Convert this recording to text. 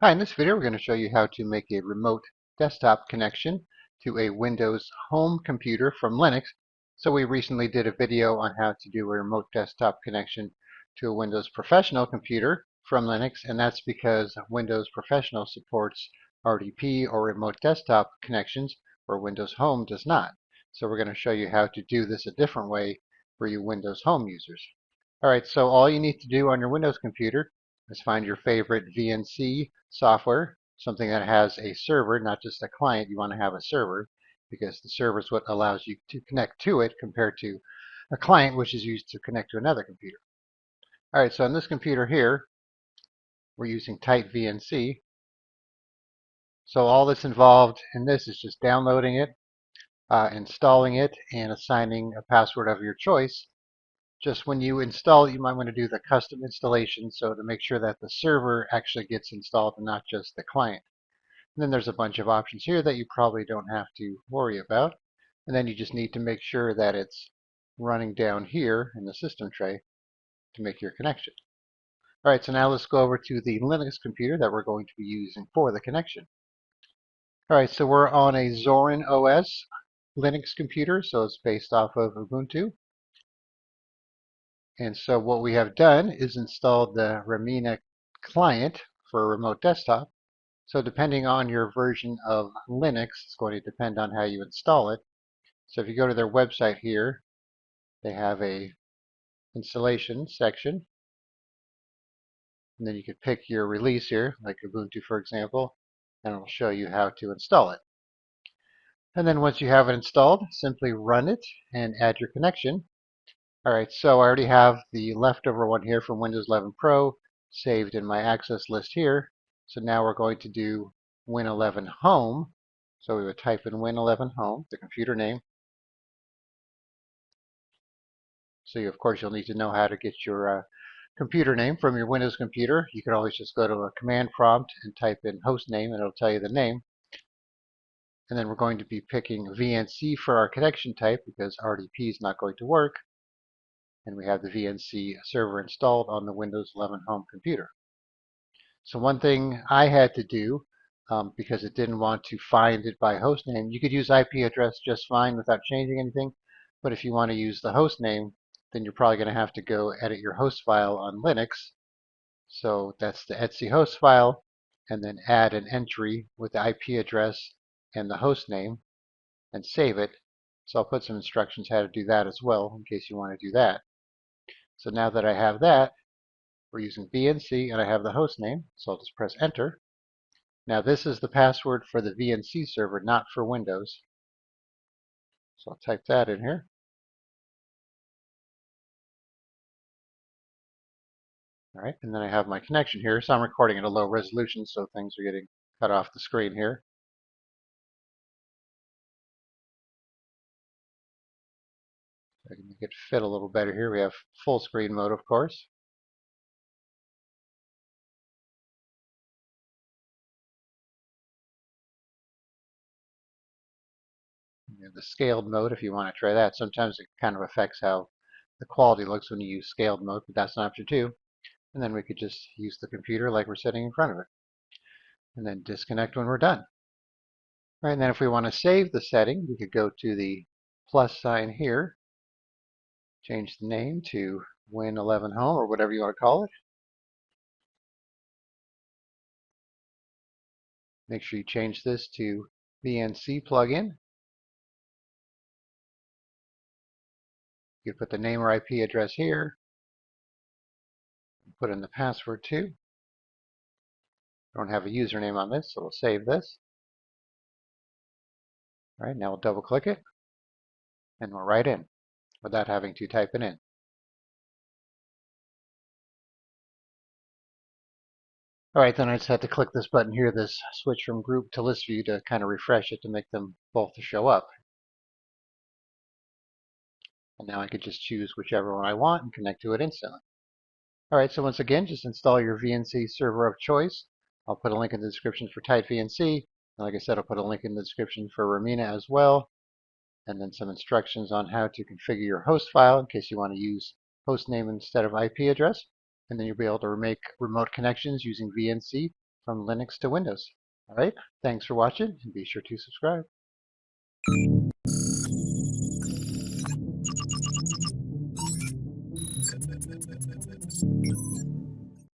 Hi, in this video we're going to show you how to make a remote desktop connection to a Windows home computer from Linux. So we recently did a video on how to do a remote desktop connection to a Windows professional computer from Linux, and that's because Windows Professional supports RDP or remote desktop connections where Windows Home does not. So we're going to show you how to do this a different way for you Windows Home users. Alright, so all you need to do on your Windows computer is find your favorite VNC software, something that has a server, not just a client. You want to have a server because the server is what allows you to connect to it compared to a client, which is used to connect to another computer. Alright, so on this computer here, we're using TightVNC. So all that's involved in this is just downloading it, installing it, and assigning a password of your choice. Just when you install it, you might want to do the custom installation so to make sure that the server actually gets installed and not just the client. And then there's a bunch of options here that you probably don't have to worry about. And then you just need to make sure that it's running down here in the system tray to make your connection. Alright, so now let's go over to the Linux computer that we're going to be using for the connection. Alright, so we're on a Zorin OS Linux computer, so it's based off of Ubuntu. And so what we have done is installed the Remmina client for a remote desktop. So depending on your version of Linux, it's going to depend on how you install it. So if you go to their website here, they have a installation section. And then you could pick your release here, like Ubuntu for example, and it'll show you how to install it. And then once you have it installed, simply run it and add your connection. Alright, so I already have the leftover one here from Windows 11 Pro saved in my access list here. So now we're going to do Win11 Home. So we would type in Win11 Home, the computer name. So of course you'll need to know how to get your computer name from your Windows computer. You can always just go to a command prompt and type in hostname and it'll tell you the name. And then we're going to be picking VNC for our connection type because RDP is not going to work. And we have the VNC server installed on the Windows 11 home computer. So one thing I had to do, because it didn't want to find it by host name, you could use IP address just fine without changing anything. But if you want to use the host name, then you're probably going to have to go edit your host file on Linux. So that's the etc host file, and then add an entry with the IP address and the host name, and save it. So I'll put some instructions how to do that as well in case you want to do that. So now that I have that, we're using VNC and I have the host name, so I'll just press enter. Now this is the password for the VNC server, not for Windows. So I'll type that in here. Alright, and then I have my connection here, so I'm recording at a low resolution, so things are getting cut off the screen here. I can make it fit a little better here. We have full screen mode, of course. You have the scaled mode if you want to try that. Sometimes it kind of affects how the quality looks when you use scaled mode, but that's an option too. And then we could just use the computer like we're sitting in front of it. And then disconnect when we're done. Right, and then if we want to save the setting, we could go to the plus sign here, change the name to Win11 Home or whatever you want to call it. Make sure you change this to VNC plugin. You put the name or IP address here. Put in the password too. I don't have a username on this, so we'll save this. All right, now we'll double click it and we'll write in without having to type it in. Alright, then I just had to click this button here, this switch from group to list view, to kind of refresh it to make them both to show up. And now I could just choose whichever one I want and connect to it instantly. Alright, so once again, just install your VNC server of choice. I'll put a link in the description for TightVNC. And like I said, I'll put a link in the description for Remmina as well. And then some instructions on how to configure your host file in case you want to use host name instead of IP address. And then you'll be able to make remote connections using VNC from Linux to Windows. All right, thanks for watching, and be sure to subscribe.